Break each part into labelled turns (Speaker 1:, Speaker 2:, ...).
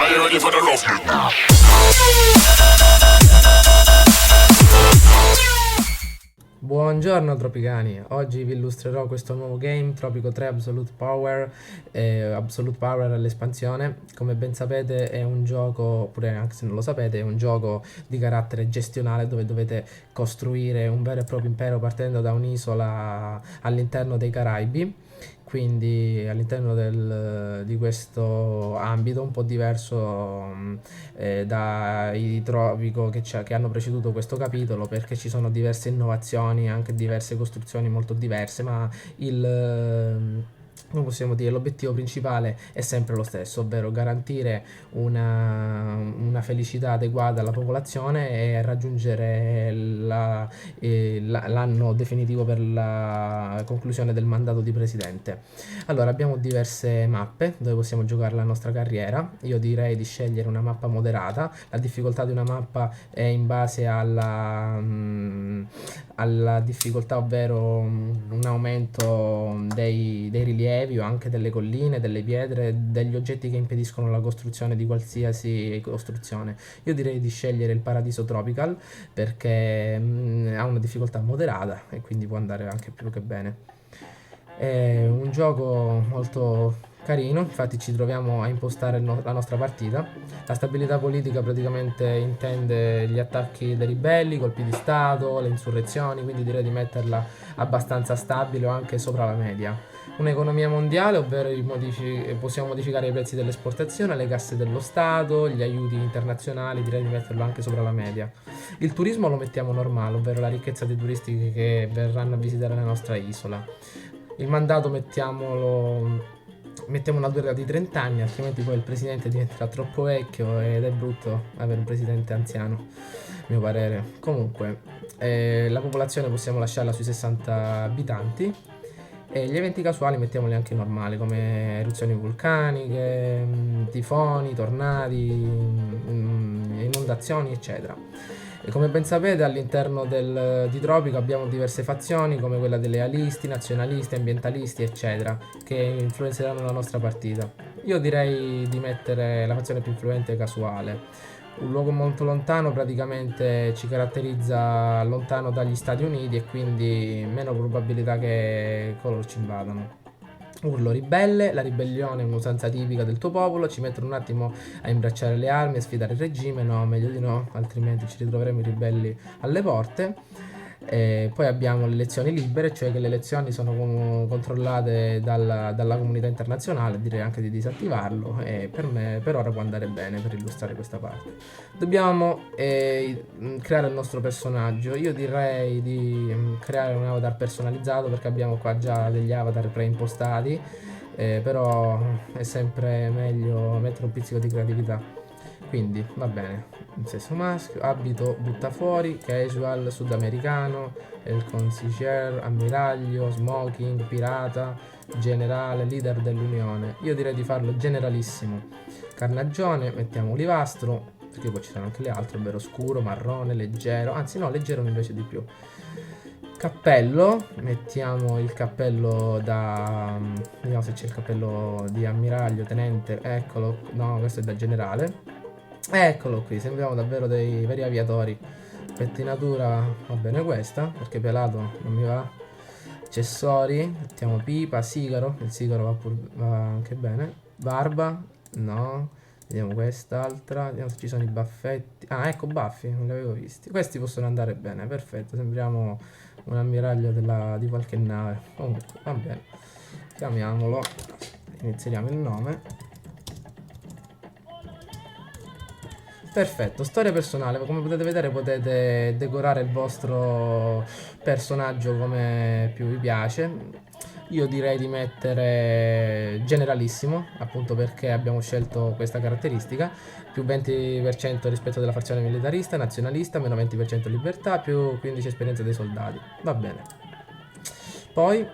Speaker 1: Are you ready for the rough hit?
Speaker 2: Buongiorno Tropicani, oggi vi illustrerò questo nuovo game, Tropico 3 Absolute Power, Absolute Power all'espansione. Come ben sapete è un gioco, oppure anche se non lo sapete, è un gioco di carattere gestionale dove dovete costruire un vero e proprio impero partendo da un'isola all'interno dei Caraibi. Quindi all'interno di questo ambito un po' diverso dai Tropico che hanno preceduto questo capitolo, perché ci sono diverse innovazioni, anche diverse costruzioni molto diverse, ma come possiamo dire, l'obiettivo principale è sempre lo stesso, ovvero garantire una felicità adeguata alla popolazione e raggiungere l'anno definitivo per la conclusione del mandato di presidente. Allora, abbiamo diverse mappe dove possiamo giocare la nostra carriera. Io direi di scegliere una mappa moderata. La difficoltà di una mappa è in base alla difficoltà, ovvero un aumento dei rilievi o anche delle colline, delle pietre, degli oggetti che impediscono la costruzione di qualsiasi costruzione. Io direi di scegliere il Paradiso Tropical perché ha una difficoltà moderata e quindi può andare anche più che bene. È un gioco molto carino, infatti ci troviamo a impostare la nostra partita. La stabilità politica praticamente intende gli attacchi dei ribelli, colpi di stato, le insurrezioni, quindi direi di metterla abbastanza stabile o anche sopra la media. Un'economia mondiale, ovvero possiamo modificare i prezzi dell'esportazione, le casse dello Stato, gli aiuti internazionali, direi di metterlo anche sopra la media. Il turismo lo mettiamo normale, ovvero la ricchezza dei turisti che verranno a visitare la nostra isola. Il mandato mettiamo una durata di 30 anni, altrimenti poi il presidente diventerà troppo vecchio ed è brutto avere un presidente anziano, a mio parere. Comunque, la popolazione possiamo lasciarla sui 60 abitanti e gli eventi casuali mettiamoli anche normali, come eruzioni vulcaniche, tifoni, tornadi, inondazioni, eccetera. E come ben sapete, all'interno di Tropico abbiamo diverse fazioni, come quella dei lealisti, nazionalisti, ambientalisti, eccetera, che influenzeranno la nostra partita. Io direi di mettere la fazione più influente casuale. Un luogo molto lontano praticamente ci caratterizza lontano dagli Stati Uniti e quindi meno probabilità che coloro ci invadano. Urlo ribelle, la ribellione è un'usanza tipica del tuo popolo, ci mettono un attimo a imbracciare le armi e sfidare il regime, no, meglio di no, altrimenti ci ritroveremo i ribelli alle porte. E poi abbiamo le elezioni libere, cioè che le elezioni sono controllate dalla comunità internazionale, direi anche di disattivarlo e per ora può andare bene per illustrare questa parte. Dobbiamo creare il nostro personaggio, io direi di creare un avatar personalizzato perché abbiamo qua già degli avatar preimpostati, però è sempre meglio mettere un pizzico di creatività. Quindi va bene, in sesso maschio, abito buttafuori, casual, sudamericano, el consigliere, ammiraglio, smoking, pirata, generale, leader dell'unione. Io direi di farlo generalissimo. Carnagione, mettiamo olivastro, perché poi ci sono anche le altre, ovvero scuro, marrone, leggero, anzi no, leggero mi piace di più. Cappello, mettiamo il cappello vediamo se c'è il cappello di ammiraglio, tenente, eccolo, no, questo è da generale. Eccolo qui, sembriamo davvero dei veri aviatori. Pettinatura va bene questa, perché pelato non mi va. Accessori, mettiamo pipa, sigaro, il sigaro va anche bene. Barba, no. Vediamo quest'altra, vediamo se ci sono i baffetti. Ah, ecco, baffi, non li avevo visti. Questi possono andare bene, perfetto, sembriamo un ammiraglio di qualche nave. Comunque, va bene. Chiamiamolo, iniziamo il nome. Perfetto, storia personale, come potete vedere potete decorare il vostro personaggio come più vi piace. Io direi di mettere generalissimo, appunto perché abbiamo scelto questa caratteristica, più 20% rispetto della fazione militarista, nazionalista, meno 20% libertà, più 15 esperienza dei soldati, va bene. Poi,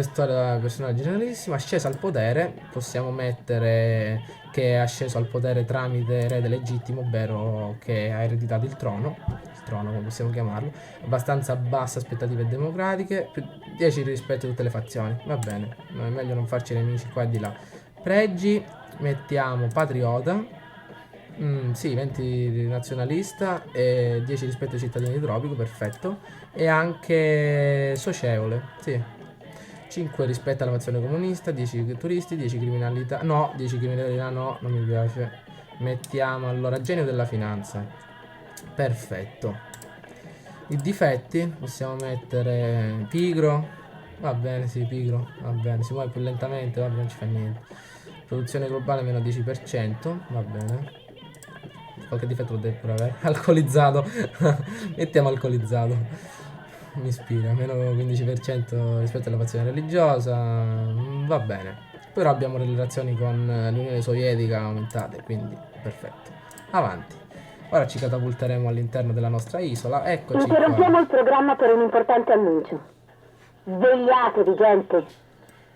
Speaker 2: storia personale generalissima, ascesa al potere, possiamo mettere che è asceso al potere tramite erede legittimo, ovvero che ha ereditato il trono come possiamo chiamarlo, abbastanza basse aspettative democratiche, più 10 rispetto a tutte le fazioni, va bene, è meglio non farci nemici qua e di là. Pregi, mettiamo patriota, Sì, 20 nazionalista e 10 rispetto ai cittadini di Tropico, perfetto. E anche socievole, sì. 5 rispetto alla nazione comunista, 10 turisti, 10 criminalità. No, 10 criminalità no, non mi piace. Mettiamo allora genio della finanza. Perfetto. I difetti possiamo mettere pigro. Va bene, sì, pigro. Va bene, si muove più lentamente, va bene, non ci fa niente. Produzione globale meno 10%, va bene. Qualche difetto lo deve pure avere. Alcolizzato. Mettiamo alcolizzato. Mi ispira. Meno 15% rispetto alla fazione religiosa. Va bene. Però abbiamo le relazioni con l'Unione Sovietica aumentate, quindi perfetto. Avanti. Ora ci catapulteremo all'interno della nostra isola. Eccoci
Speaker 1: Interrompiamo
Speaker 2: qua.
Speaker 1: il programma per un importante annuncio. Svegliatevi, gente!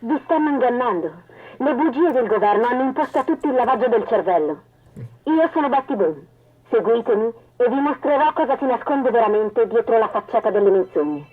Speaker 1: Vi stanno ingannando. Le bugie del governo hanno imposto a tutti il lavaggio del cervello. Io sono Betty Boone. Seguitemi e vi mostrerò cosa si nasconde veramente dietro la facciata delle menzogne.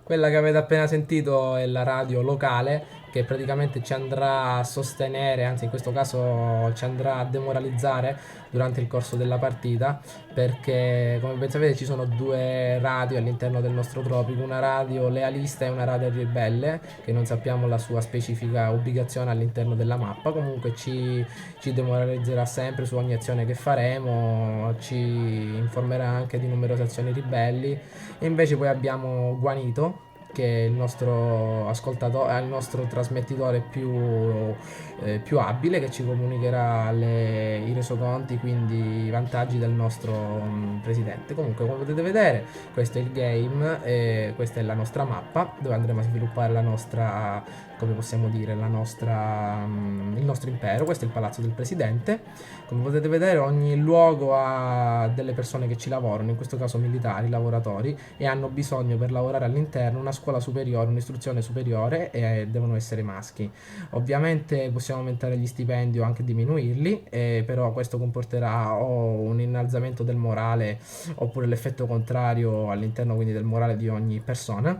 Speaker 2: Quella che avete appena sentito è la radio locale che praticamente ci andrà a sostenere, anzi in questo caso ci andrà a demoralizzare durante il corso della partita, perché come ben sapete ci sono due radio all'interno del nostro tropico, una radio lealista e una radio ribelle, che non sappiamo la sua specifica ubicazione all'interno della mappa. Comunque ci demoralizzerà sempre su ogni azione che faremo, ci informerà anche di numerose azioni ribelli. E invece poi abbiamo Guanito, che è il nostro ascoltatore, il nostro trasmettitore più abile, che ci comunicherà i resoconti, quindi i vantaggi del nostro presidente. Comunque, come potete vedere, questo è il game e questa è la nostra mappa dove andremo a sviluppare la nostra, come possiamo dire, il nostro impero. Questo è il palazzo del presidente. Come potete vedere, ogni luogo ha delle persone che ci lavorano, in questo caso militari, lavoratori, e hanno bisogno per lavorare all'interno una scuola superiore, un'istruzione superiore, e devono essere maschi. Ovviamente possiamo aumentare gli stipendi o anche diminuirli, però questo comporterà o un innalzamento del morale oppure l'effetto contrario all'interno quindi del morale di ogni persona.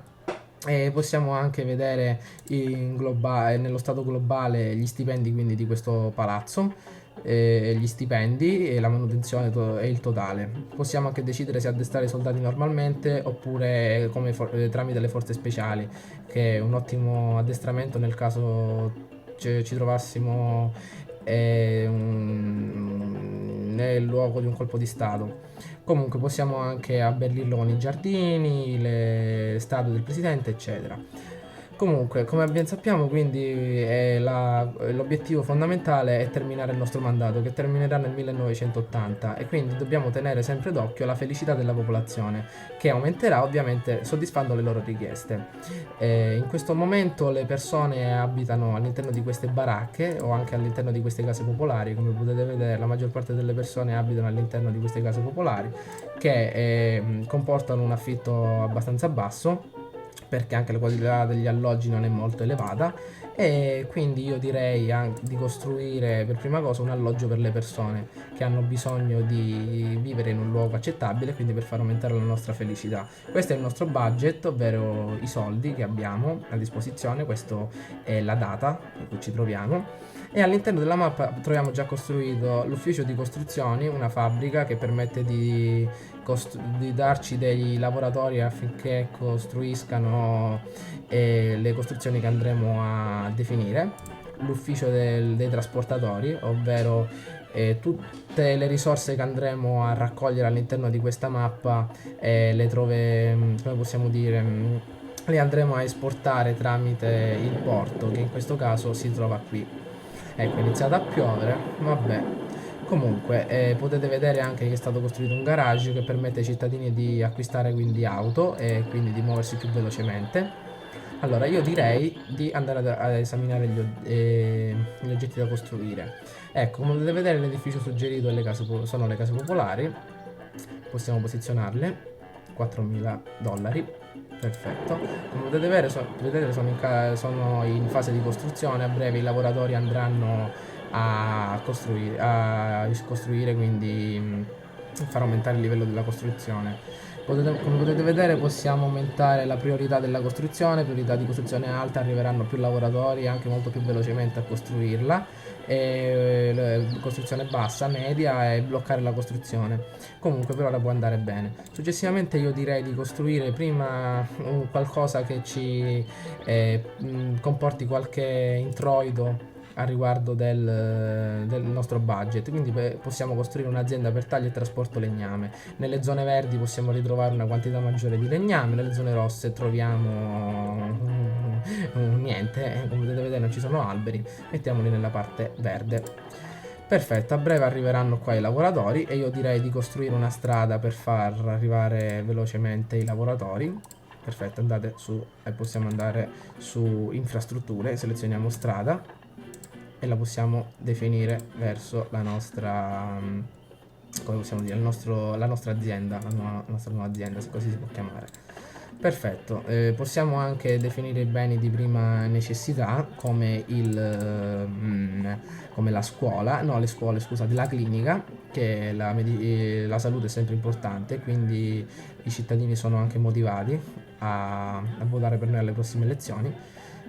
Speaker 2: E possiamo anche vedere nello stato globale gli stipendi quindi di questo palazzo, gli stipendi e la manutenzione e il totale. Possiamo anche decidere se addestrare i soldati normalmente oppure tramite le forze speciali, che è un ottimo addestramento nel caso ci trovassimo nel luogo di un colpo di stato. Comunque possiamo anche abbellirlo con i giardini, le statue del presidente, eccetera. Comunque, come ben sappiamo, quindi l'obiettivo fondamentale è terminare il nostro mandato, che terminerà nel 1980, e quindi dobbiamo tenere sempre d'occhio la felicità della popolazione, che aumenterà ovviamente soddisfando le loro richieste. In questo momento le persone abitano all'interno di queste baracche o anche all'interno di queste case popolari. Come potete vedere, la maggior parte delle persone abitano all'interno di queste case popolari, che comportano un affitto abbastanza basso, perché anche la qualità degli alloggi non è molto elevata, e quindi io direi anche di costruire per prima cosa un alloggio per le persone che hanno bisogno di vivere in un luogo accettabile, quindi per far aumentare la nostra felicità. Questo è il nostro budget, ovvero i soldi che abbiamo a disposizione. Questa è la data in cui ci troviamo, e all'interno della mappa troviamo già costruito l'ufficio di costruzioni, una fabbrica che permette di darci dei lavoratori affinché costruiscano le costruzioni che andremo a definire, l'ufficio dei trasportatori, ovvero tutte le risorse che andremo a raccogliere all'interno di questa mappa, come possiamo dire, le andremo a esportare tramite il porto, che in questo caso si trova qui. Ecco, è iniziato a piovere, vabbè. Comunque, potete vedere anche che è stato costruito un garage che permette ai cittadini di acquistare quindi auto e quindi di muoversi più velocemente. Allora, io direi di andare ad esaminare gli oggetti da costruire. Ecco, come potete vedere, l'edificio suggerito è sono le case popolari. Possiamo posizionarle. $4.000. Perfetto. Come potete vedere, sono in fase di costruzione. A breve i lavoratori andranno a costruire, quindi far aumentare il livello della costruzione. Come potete vedere, possiamo aumentare la priorità della costruzione. Priorità di costruzione alta, arriveranno più lavoratori anche molto più velocemente a costruirla, costruzione bassa, media e bloccare la costruzione. Comunque per ora può andare bene. Successivamente io direi di costruire prima qualcosa che ci comporti qualche introito a riguardo del nostro budget, quindi possiamo costruire un'azienda per taglio e trasporto legname. Nelle zone verdi possiamo ritrovare una quantità maggiore di legname, nelle zone rosse troviamo niente, come potete vedere non ci sono alberi, mettiamoli nella parte verde. Perfetto, a breve arriveranno qua i lavoratori e io direi di costruire una strada per far arrivare velocemente i lavoratori. Perfetto, andate su e possiamo andare su infrastrutture, selezioniamo strada e la possiamo definire verso la nostra, come possiamo dire, la nostra azienda, la nostra nuova azienda, se così si può chiamare. Perfetto, possiamo anche definire i beni di prima necessità come come la scuola, no le scuole scusate, la clinica, che la salute è sempre importante, quindi i cittadini sono anche motivati a votare per noi alle prossime elezioni.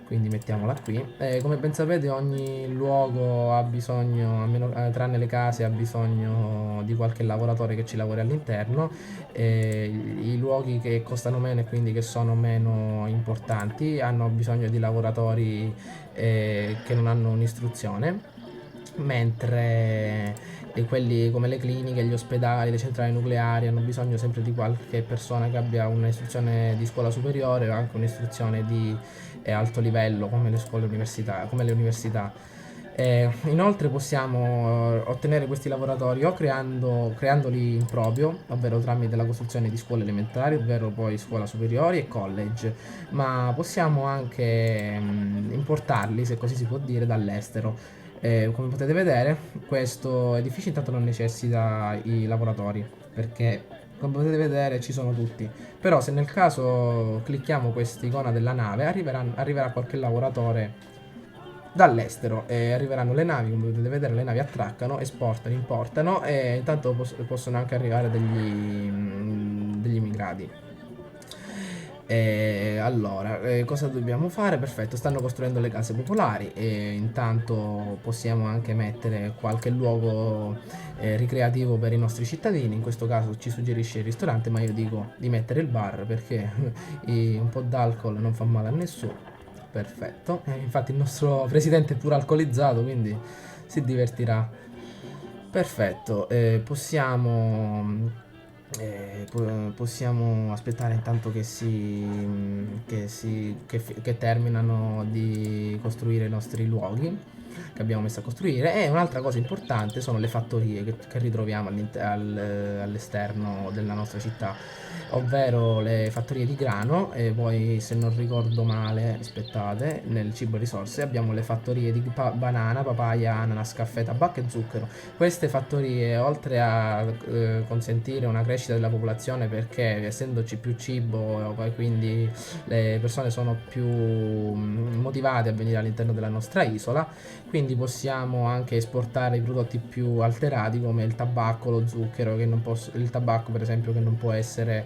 Speaker 2: Quindi mettiamola qui. Come ben sapete ogni luogo ha bisogno, almeno, tranne le case, ha bisogno di qualche lavoratore che ci lavori all'interno. I luoghi che costano meno e quindi che sono meno importanti hanno bisogno di lavoratori che non hanno un'istruzione, mentre quelli come le cliniche, gli ospedali, le centrali nucleari hanno bisogno sempre di qualche persona che abbia un'istruzione di scuola superiore o anche un'istruzione di alto livello come le scuole università, come le università. Inoltre possiamo ottenere questi lavoratori o creandoli in proprio, ovvero tramite la costruzione di scuole elementari, ovvero poi scuola superiori e college, ma possiamo anche importarli, se così si può dire, dall'estero. Come potete vedere questo edificio intanto non necessita i lavoratori perché come potete vedere ci sono tutti, però se nel caso clicchiamo quest'icona della nave arriverà qualche lavoratore dall'estero e arriveranno le navi, come potete vedere le navi attraccano, esportano, importano e intanto possono anche arrivare degli immigrati. Allora, cosa dobbiamo fare? Perfetto, stanno costruendo le case popolari e intanto possiamo anche mettere qualche luogo ricreativo per i nostri cittadini. In questo caso ci suggerisce il ristorante, ma io dico di mettere il bar perché un po' d'alcol non fa male a nessuno. Perfetto, infatti il nostro presidente è pure alcolizzato, quindi si divertirà. Perfetto, possiamo aspettare intanto che terminano di costruire i nostri luoghi che abbiamo messo a costruire. E un'altra cosa importante sono le fattorie che ritroviamo all'esterno della nostra città, ovvero le fattorie di grano. E poi, se non ricordo male, aspettate, nel cibo e risorse abbiamo le fattorie di banana, papaya, ananas, caffè, tabacco e zucchero. Queste fattorie, oltre a consentire una crescita della popolazione, perché essendoci più cibo, quindi le persone sono più motivate a venire all'interno della nostra isola, quindi possiamo anche esportare i prodotti più alterati come il tabacco, lo zucchero, il tabacco per esempio che non può essere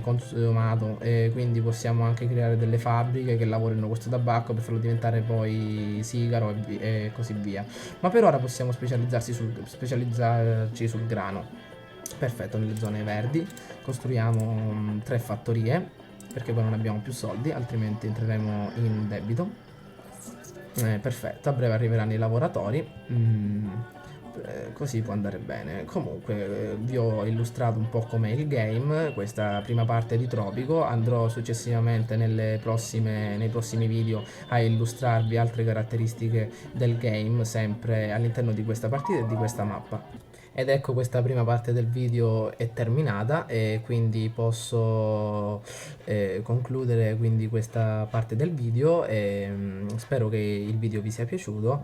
Speaker 2: consumato, quindi possiamo anche creare delle fabbriche che lavorino questo tabacco per farlo diventare poi sigaro e così via. Ma per ora possiamo specializzarci sul grano. Perfetto, nelle zone verdi costruiamo 3 fattorie perché poi non abbiamo più soldi, altrimenti entreremo in debito. Perfetto, a breve arriveranno i lavoratori. Così può andare bene. Comunque vi ho illustrato un po' com'è il game, questa prima parte di Tropico. Andrò successivamente nei prossimi video a illustrarvi altre caratteristiche del game, sempre all'interno di questa partita e di questa mappa. Ed ecco, questa prima parte del video è terminata e quindi posso concludere quindi questa parte del video e spero che il video vi sia piaciuto.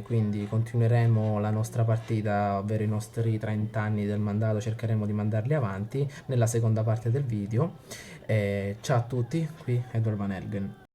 Speaker 2: Quindi continueremo la nostra partita, ovvero i nostri 30 anni del mandato, cercheremo di mandarli avanti nella seconda parte del video. Ciao a tutti, qui Edward Van Helgen.